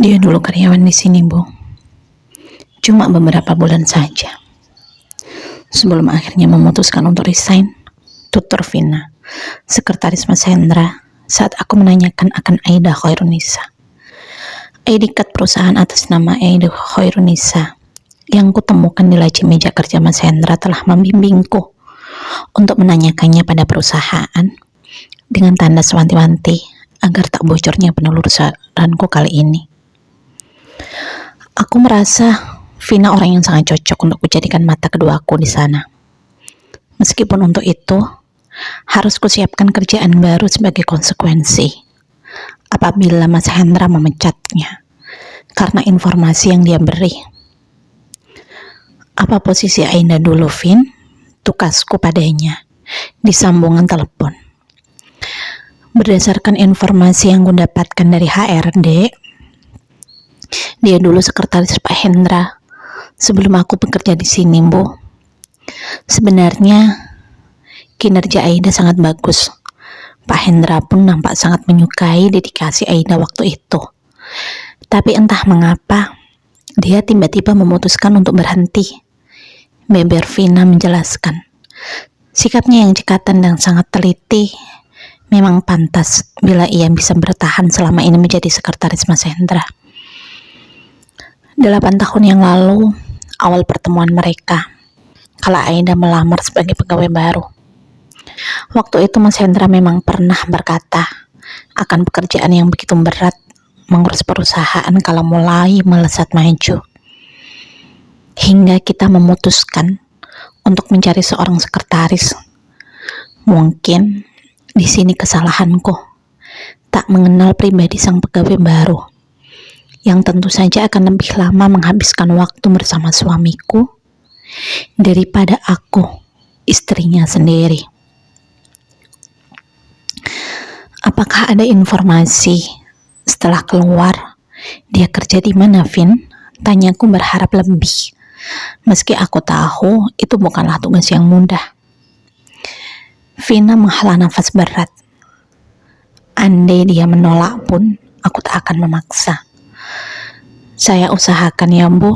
Dia dulu karyawan di sini, Bu. Cuma beberapa bulan saja. Sebelum akhirnya memutuskan untuk resign, tutur Vina, sekretaris Mas Hendra, saat aku menanyakan akan Aida Khairunisa. ID card perusahaan atas nama Aida Khairunisa yang kutemukan di laci meja kerja Mas Hendra telah membimbingku untuk menanyakannya pada perusahaan dengan tanda sewanti-wanti agar tak bocornya penelusuranku kali ini. Aku merasa Vina orang yang sangat cocok untuk dijadikan mata keduaku di sana. Meskipun untuk itu harus kusiapkan kerjaan baru sebagai konsekuensi apabila Mas Hendra memecatnya karena informasi yang dia beri. Apa posisi Aida dulu, Vin? Tukasku padanya di sambungan telepon. Berdasarkan informasi yang kudapatkan dari HRD, dia dulu sekretaris Pak Hendra sebelum aku bekerja di sini, Bu. Sebenarnya kinerja Aida sangat bagus. Pak Hendra pun nampak sangat menyukai dedikasi Aida waktu itu. Tapi entah mengapa dia tiba-tiba memutuskan untuk berhenti. Beber Vina menjelaskan, sikapnya yang cekatan dan sangat teliti memang pantas bila ia bisa bertahan selama ini menjadi sekretaris Mas Hendra. 8 tahun yang lalu, awal pertemuan mereka, kala Aida melamar sebagai pegawai baru. Waktu itu Mas Hendra memang pernah berkata akan pekerjaan yang begitu berat mengurus perusahaan kalau mulai melesat maju. Hingga kita memutuskan untuk mencari seorang sekretaris. Mungkin di sini kesalahanku, tak mengenal pribadi sang pegawai baru, yang tentu saja akan lebih lama menghabiskan waktu bersama suamiku daripada aku, istrinya sendiri. Apakah ada informasi setelah keluar dia kerja di mana, Vin? Tanyaku berharap lebih, meski aku tahu itu bukanlah tugas yang mudah. Vina menghela nafas berat. Andai dia menolak pun, aku tak akan memaksa. Saya usahakan ya, Bu.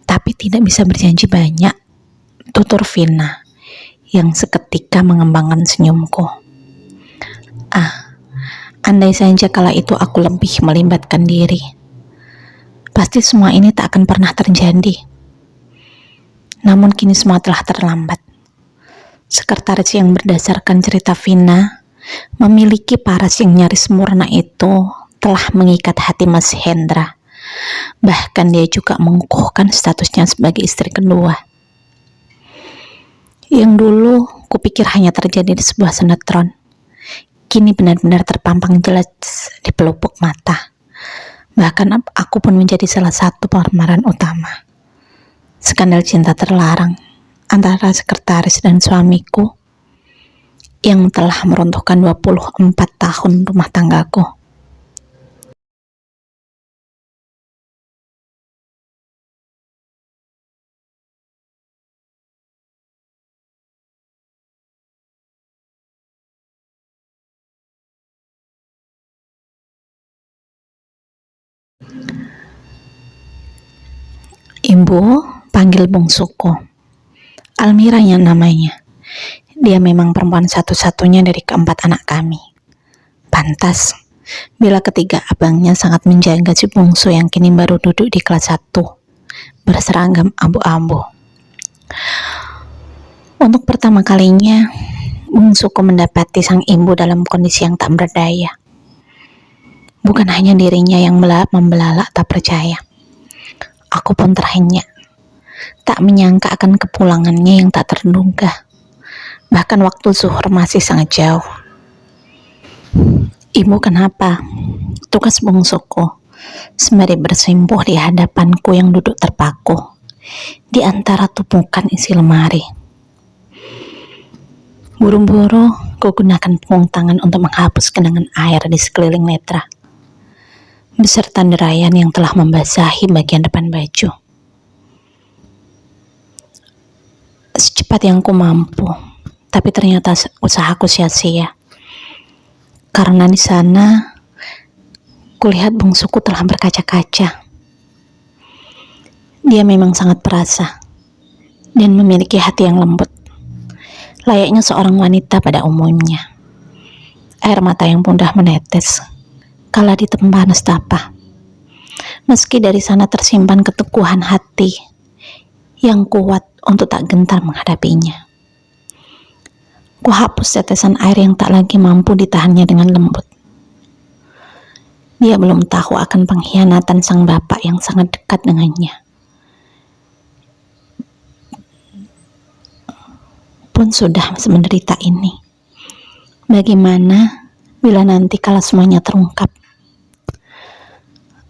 Tapi tidak bisa berjanji banyak, tutur Vina yang seketika mengembangkan senyumku. Andai saja kala itu aku lebih melibatkan diri, pasti semua ini tak akan pernah terjadi. Namun kini semua telah terlambat. Sekretaris yang berdasarkan cerita Vina memiliki paras yang nyaris sempurna itu telah mengikat hati Mas Hendra. Bahkan dia juga mengukuhkan statusnya sebagai istri kedua. Yang dulu kupikir hanya terjadi di sebuah sinetron, kini benar-benar terpampang jelas di pelupuk mata. Bahkan aku pun menjadi salah satu pemeran utama. Skandal cinta terlarang antara sekretaris dan suamiku yang telah meruntuhkan 24 tahun rumah tanggaku. Ibu panggil bungsuku, Almira yang namanya. Dia memang perempuan satu-satunya dari keempat anak kami. Pantas bila ketiga abangnya sangat menjaga si bungsu yang kini baru duduk di kelas 1 berseragam abu-abu. Untuk pertama kalinya bungsuku mendapati sang ibu dalam kondisi yang tak berdaya. Bukan hanya dirinya yang membelalak tak percaya, aku pun terhenyak, tak menyangka akan kepulangannya yang tak terduga. Bahkan waktu zuhur masih sangat jauh. Ibu kenapa? Tukas bungsuku sembari bersimpuh di hadapanku yang duduk terpaku di antara tumpukan isi lemari. Buru-buru ku gunakan punggung tangan untuk menghapus genangan air di sekeliling netra beserta derayan yang telah membasahi bagian depan baju. Secepat yang ku mampu, tapi ternyata usahaku sia-sia. Karena di sana Kulihat bungsuku telah berkaca-kaca. Dia memang sangat perasa dan memiliki hati yang lembut, layaknya seorang wanita pada umumnya. Air mata yang mudah menetes kala ditempa nestapa. Meski dari sana tersimpan keteguhan hati yang kuat untuk tak gentar menghadapinya. Kuhapus tetesan air yang tak lagi mampu ditahannya dengan lembut. Dia belum tahu akan pengkhianatan sang bapak yang sangat dekat dengannya. Pun sudah semenderita ini. Bagaimana bila nanti kala semuanya terungkap?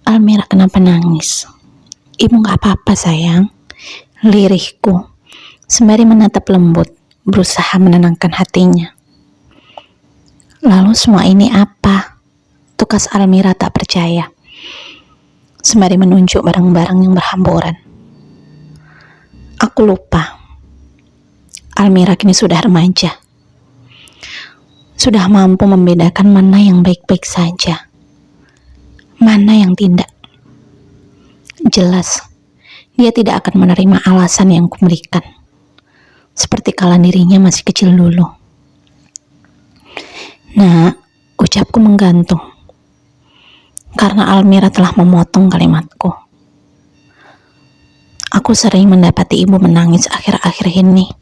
Almira kenapa nangis? Ibu gak apa-apa sayang. Lirihku sembari menatap lembut, berusaha menenangkan hatinya. Lalu semua ini apa? Tukas Almira tak percaya, sembari menunjuk barang-barang yang berhamburan. Aku lupa. Almira kini sudah remaja. Sudah mampu membedakan mana yang baik-baik saja, mana yang tidak. Jelas, dia tidak akan menerima alasan yang kuberikan, seperti kala dirinya masih kecil dulu. Nah, ucapku menggantung, karena Almira telah memotong kalimatku. Aku sering mendapati ibu menangis akhir-akhir ini.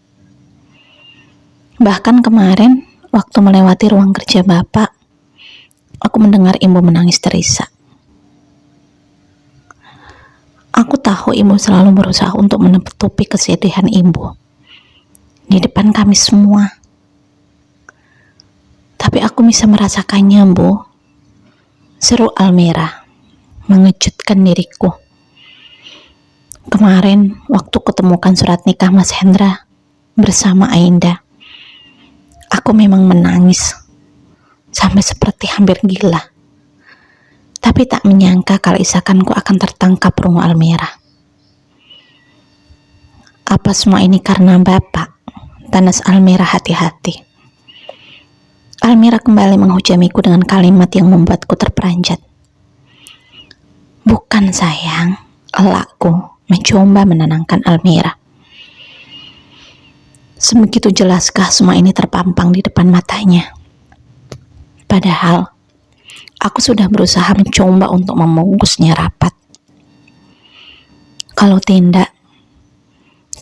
Bahkan kemarin, waktu melewati ruang kerja bapak, aku mendengar ibu menangis terisak. Aku tahu ibu selalu berusaha untuk menutupi kesedihan ibu di depan kami semua. Tapi aku bisa merasakannya, Bu. Seru Almira, mengejutkan diriku. Kemarin, waktu kutemukan surat nikah Mas Hendra bersama Ainda, aku memang menangis, sampai seperti hampir gila. Tapi tak menyangka kalau isakanku akan tertangkap rungu Almira. Apa semua ini karena bapak? Tanas Almira hati-hati. Almira kembali menghujamiku dengan kalimat yang membuatku terperanjat. Bukan sayang, elakku mencoba menenangkan Almira. Sebegitu jelaskah semua ini terpampang di depan matanya? Padahal, aku sudah berusaha mencoba untuk membungkusnya rapat. Kalau tidak,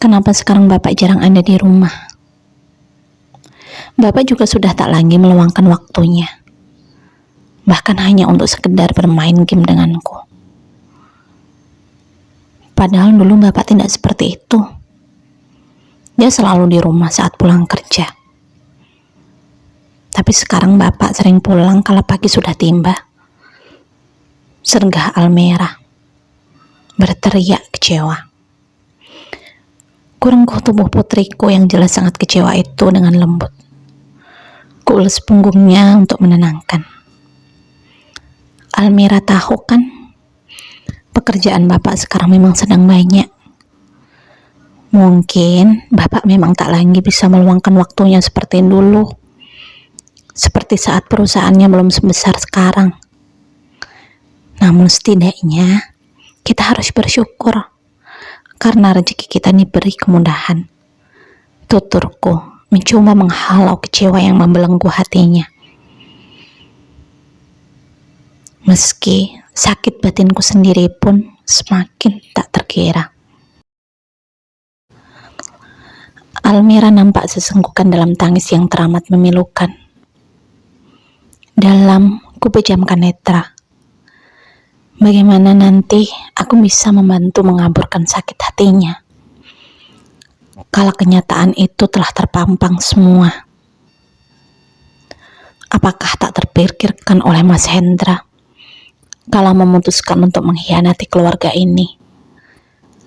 kenapa sekarang bapak jarang ada di rumah? Bapak juga sudah tak lagi meluangkan waktunya, bahkan hanya untuk sekedar bermain game denganku. Padahal dulu bapak tidak seperti itu. Dia selalu di rumah saat pulang kerja. Tapi sekarang bapak sering pulang kala pagi sudah tiba. Sergah Almira berteriak kecewa. Kurungkuh tubuh putriku yang jelas sangat kecewa itu dengan lembut. Kuelus punggungnya untuk menenangkan. Almira tahu kan, pekerjaan bapak sekarang memang sedang banyak. Mungkin bapak memang tak lagi bisa meluangkan waktunya seperti dulu. Seperti saat perusahaannya belum sebesar sekarang. Namun setidaknya kita harus bersyukur karena rezeki kita diberi kemudahan. Tuturku mencoba menghalau kecewa yang membelenggu hatinya. Meski sakit batinku sendiri pun semakin tak terkira. Almira nampak sesenggukan dalam tangis yang teramat memilukan. Dalam kupejamkan netra. Bagaimana nanti aku bisa membantu mengaburkan sakit hatinya? Kala kenyataan itu telah terpampang semua. Apakah tak terpikirkan oleh Mas Hendra kala memutuskan untuk mengkhianati keluarga ini?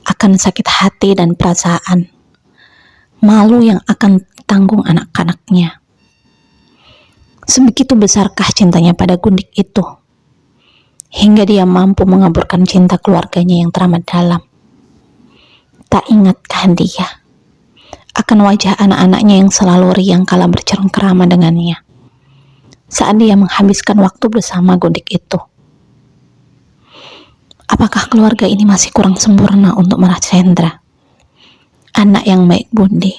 Akan sakit hati dan perasaan malu yang akan tanggung anak-anaknya. Sebegitu besarkah cintanya pada Gundik itu, hingga dia mampu mengaburkan cinta keluarganya yang teramat dalam. Tak ingatkah dia akan wajah anak-anaknya yang selalu riang kala bercengkerama dengannya, saat dia menghabiskan waktu bersama Gundik itu? Apakah keluarga ini masih kurang sempurna untuk Mas Hendra? Anak yang baik budi,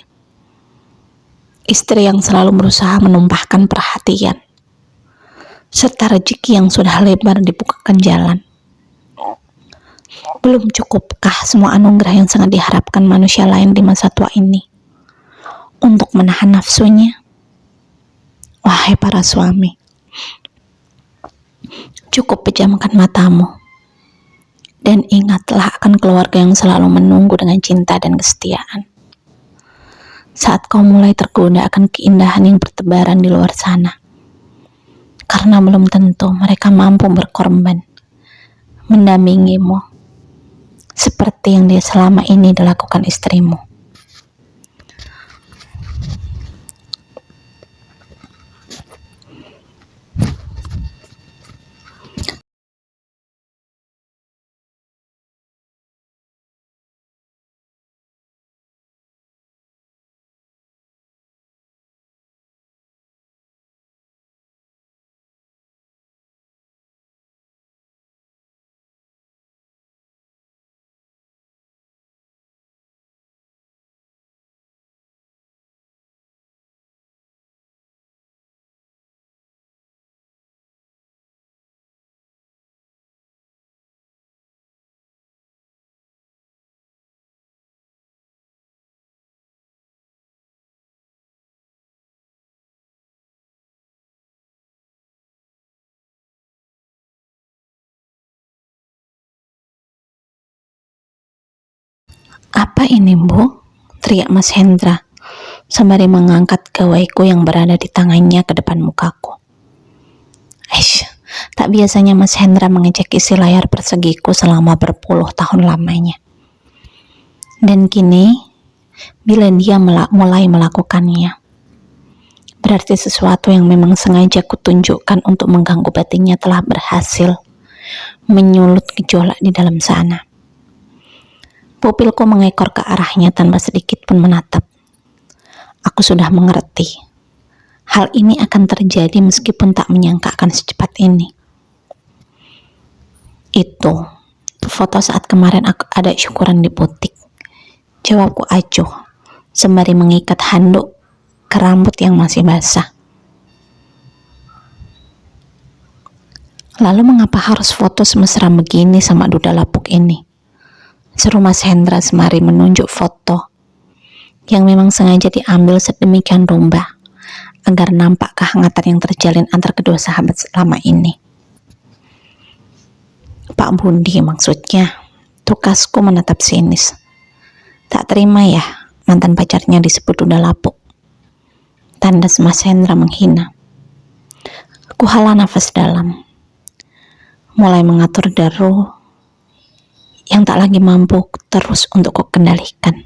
istri yang selalu berusaha menumpahkan perhatian, serta rezeki yang sudah lebar dibukakan jalan. Belum cukupkah semua anugerah yang sangat diharapkan manusia lain di masa tua ini untuk menahan nafsunya? Wahai para suami, cukup pejamkan matamu dan ingatlah akan keluarga yang selalu menunggu dengan cinta dan kesetiaan. Saat kau mulai tergoda akan keindahan yang bertebaran di luar sana, karena belum tentu mereka mampu berkorban mendampingimu seperti yang dia selama ini dilakukan istrimu. Apa ini, Bu? Teriak Mas Hendra sembari mengangkat gawaiku yang berada di tangannya ke depan mukaku. Tak biasanya Mas Hendra mengecek isi layar persegiku selama berpuluh tahun lamanya. Dan kini, bila dia mulai melakukannya, berarti sesuatu yang memang sengaja kutunjukkan untuk mengganggu batinnya telah berhasil menyulut gejolak di dalam sana. Pupilku mengekor ke arahnya tanpa sedikit pun menatap. Aku sudah mengerti. Hal ini akan terjadi meskipun tak menyangka akan secepat ini. Itu foto saat kemarin aku ada syukuran di butik. Jawabku acuh sembari mengikat handuk ke rambut yang masih basah. Lalu mengapa harus foto semesra begini sama duda lapuk ini? Seru Mas Hendra sembari menunjuk foto yang memang sengaja diambil sedemikian rupa agar nampak kehangatan yang terjalin antar kedua sahabat selama ini. Pak Budi maksudnya. Tukasku menatap sinis. Tak terima ya mantan pacarnya disebut duda lapuk. Tandas Mas Hendra menghina. Aku hala nafas dalam, mulai mengatur deru yang tak lagi mampu terus untuk ku kendalikan.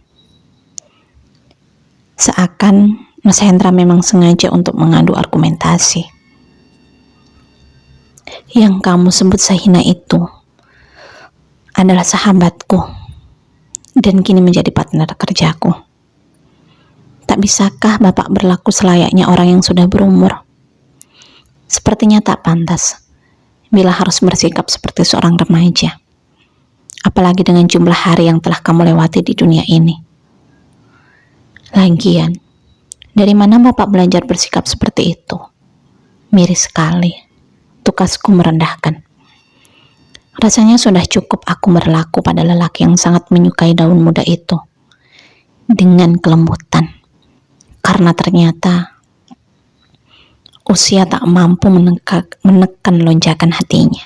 Seakan Mas Hendra memang sengaja untuk mengadu argumentasi. Yang kamu sebut sehina itu adalah sahabatku dan kini menjadi partner kerjaku. Tak bisakah Bapak berlaku selayaknya orang yang sudah berumur? Sepertinya tak pantas bila harus bersikap seperti seorang remaja. Apalagi dengan jumlah hari yang telah kamu lewati di dunia ini. Lagian, dari mana Bapak belajar bersikap seperti itu? Miris sekali. Tukasku merendahkan. Rasanya sudah cukup aku berlaku pada lelaki yang sangat menyukai daun muda itu dengan kelembutan. Karena ternyata usia tak mampu menekan lonjakan hatinya.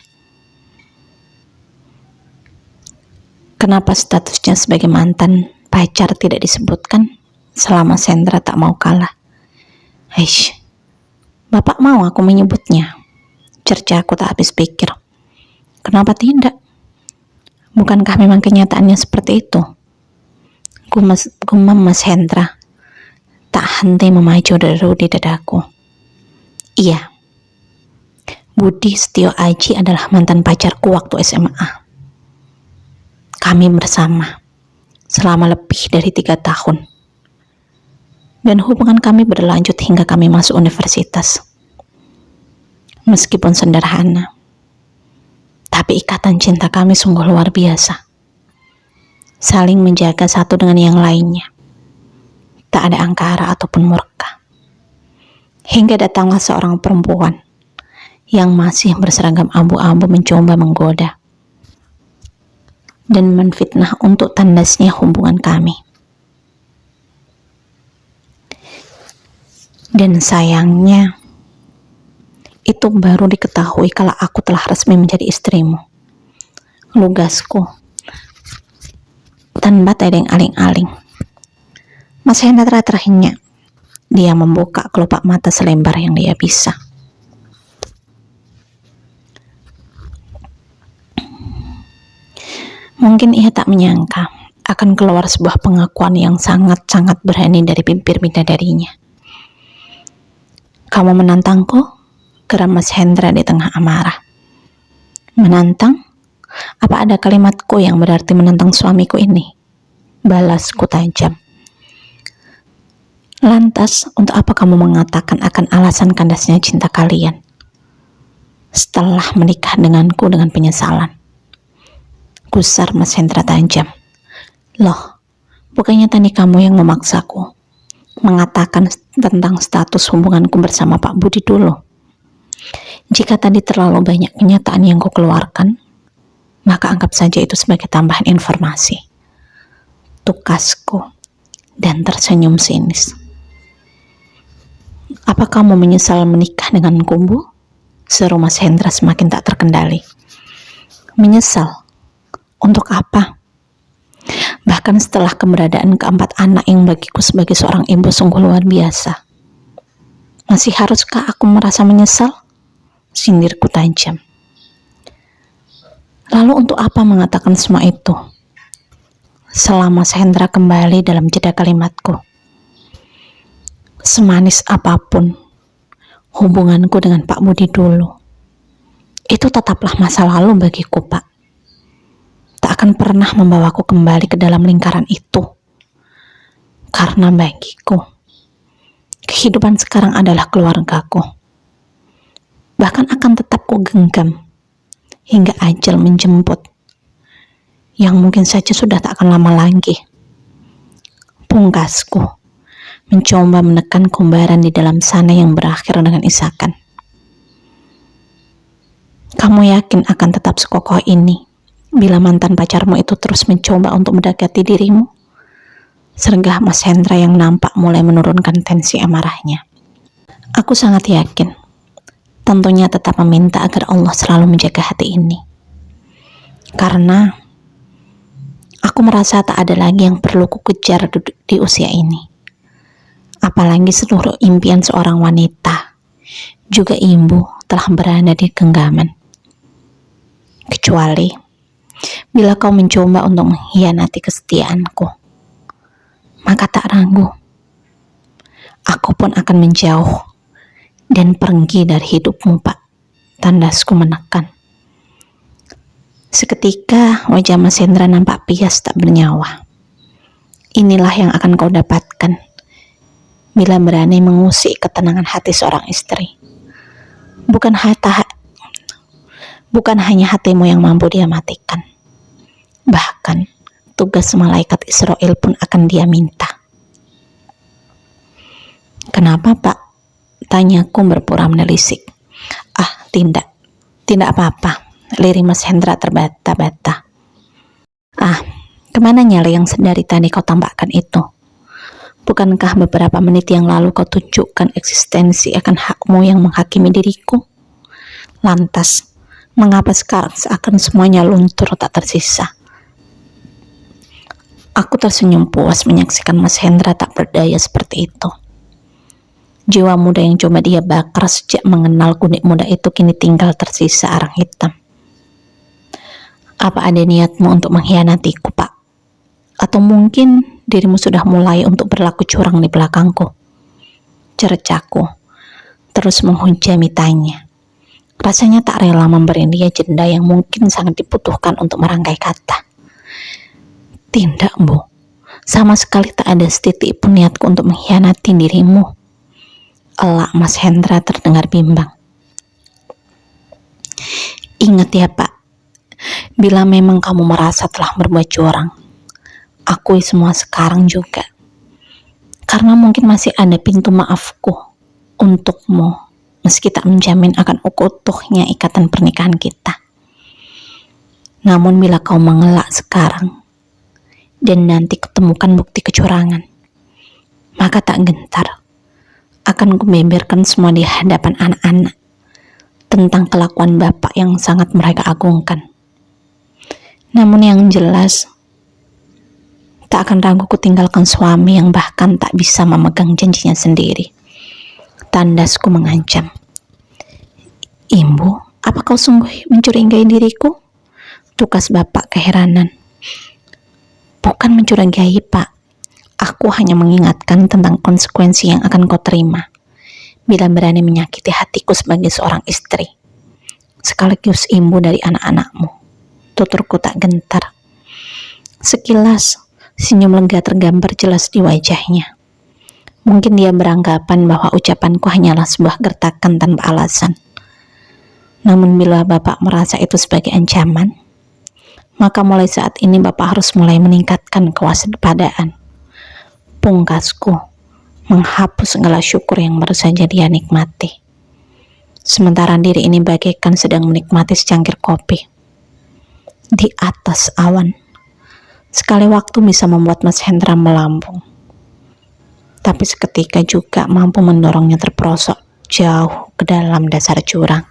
Kenapa statusnya sebagai mantan pacar tidak disebutkan selama Hendra tak mau kalah? Bapak mau aku menyebutnya? Cercaku tak habis pikir. Kenapa tidak? Bukankah memang kenyataannya seperti itu? Gumam Mas Hendra tak henti memacu deru di dadaku. Iya, Budi Setio Aji adalah mantan pacarku waktu SMA. Kami bersama selama lebih dari 3 tahun. Dan hubungan kami berlanjut hingga kami masuk universitas. Meskipun sederhana, tapi Tapi ikatan cinta kami sungguh luar biasa. Saling menjaga satu dengan yang lainnya. Tak ada angkara ataupun murka. Hingga datanglah seorang perempuan yang masih berseragam abu-abu mencoba menggoda dan menfitnah untuk tandasnya hubungan kami. Dan sayangnya, itu baru diketahui kalau aku telah resmi menjadi istrimu. Lugasku, tanpa ada yang aling-aling. Mas Hendra terakhirnya, dia membuka kelopak mata selebar yang dia bisa. Mungkin ia tak menyangka akan keluar sebuah pengakuan yang sangat-sangat berani dari bibir bidadarinya. Kamu menantangku? Geram Mas Hendra di tengah amarah. Menantang? Apa ada kalimatku yang berarti menantang suamiku ini? Balasku tajam. Lantas, untuk apa kamu mengatakan akan alasan kandasnya cinta kalian? Setelah menikah denganku dengan penyesalan. Gusar Mas Hendra tajam. Loh, bukannya tadi kamu yang memaksaku mengatakan tentang status hubunganku bersama Pak Budi dulu? Jika tadi terlalu banyak kenyataan yang kau keluarkan, maka anggap saja itu sebagai tambahan informasi. Tukasku dan tersenyum sinis. Apa kamu menyesal menikah dengan Bu? Seru Mas Hendra semakin tak terkendali. Menyesal? Untuk apa? Bahkan setelah keberadaan keempat anak yang bagiku sebagai seorang ibu sungguh luar biasa. Masih haruskah aku merasa menyesal? Sindirku tajam. Lalu untuk apa mengatakan semua itu? Selama Hendra kembali dalam jeda kalimatku. Semanis apapun hubunganku dengan Pak Budi dulu, itu tetaplah masa lalu bagiku, Pak. Tak akan pernah membawaku kembali ke dalam lingkaran itu. Karena bagiku, kehidupan sekarang adalah keluargaku. Bahkan akan tetap ku genggam hingga ajal menjemput, yang mungkin saja sudah tak akan lama lagi. Pungkasku, mencoba menekan kumbaran di dalam sana yang berakhir dengan isakan. Kamu yakin akan tetap sekokoh ini bila mantan pacarmu itu terus mencoba untuk mendekati dirimu? Sergah Mas Hendra yang nampak mulai menurunkan tensi amarahnya. Aku sangat yakin. Tentunya tetap meminta agar Allah selalu menjaga hati ini. Karena aku merasa tak ada lagi yang perlu kukejar di usia ini. Apalagi seluruh impian seorang wanita, juga ibu, telah berada di genggaman. Kecuali bila kau mencoba untuk mengkhianati kesetiaanku, maka tak ragu, aku pun akan menjauh dan pergi dari hidupmu, Pak. Tandasku menekan. Seketika wajah Mas Hendra nampak pias tak bernyawa. Inilah yang akan kau dapatkan bila berani mengusik ketenangan hati seorang istri. Bukan hanya hatimu yang mampu dia matikan. Bahkan tugas malaikat Israel pun akan dia minta. Kenapa, Pak? Tanyaku berpura menelisik. Tidak apa-apa. Lirik Mas Hendra terbata-bata. Kemana nyali yang dari tadi kau tambahkan itu? Bukankah beberapa menit yang lalu kau tunjukkan eksistensi akan hakmu yang menghakimi diriku? Lantas, mengapa sekarang seakan semuanya luntur tak tersisa? Aku tersenyum puas menyaksikan Mas Hendra tak berdaya seperti itu. Jiwa muda yang coba dia bakar sejak mengenal kunik muda itu kini tinggal tersisa arang hitam. Apa ada niatmu untuk mengkhianatiku, Pak? Atau mungkin dirimu sudah mulai untuk berlaku curang di belakangku? Cercaku terus menghujami tanya. Rasanya tak rela memberi dia jeda yang mungkin sangat dibutuhkan untuk merangkai kata. Tidak, Bu. Sama sekali tak ada setitik pun niatku untuk mengkhianati dirimu. Elak Mas Hendra terdengar bimbang. Ingat ya, Pak, Bila memang kamu merasa telah berbuat curang, akui semua sekarang juga. Karena mungkin masih ada pintu maafku untukmu, meski tak menjamin akan utuhnya ikatan pernikahan kita. Namun bila kau mengelak sekarang, dan nanti ketemukan bukti kecurangan, maka tak gentar akan kubeberkan semua di hadapan anak-anak tentang kelakuan bapak yang sangat mereka agungkan. Namun yang jelas, tak akan ragu kutinggalkan suami yang bahkan tak bisa memegang janjinya sendiri. Tandasku mengancam. Imbu, apa kau sungguh mencurigai diriku? Tukas bapak keheranan. Bukan mencurigai, Pak. Aku hanya mengingatkan tentang konsekuensi yang akan kau terima bila berani menyakiti hatiku sebagai seorang istri, sekaligus ibu dari anak-anakmu. Tuturku tak gentar. Sekilas, senyum lega tergambar jelas di wajahnya. Mungkin dia beranggapan bahwa ucapanku hanyalah sebuah gertakan tanpa alasan. Namun bila Bapak merasa itu sebagai ancaman, maka mulai saat ini Bapak harus mulai meningkatkan kewaspadaan. Pungkasku, menghapus segala syukur yang baru saja dia nikmati. Sementara diri ini bagaikan sedang menikmati secangkir kopi di atas awan. Sekali waktu bisa membuat Mas Hendra melambung, tapi seketika juga mampu mendorongnya terperosok jauh ke dalam dasar jurang.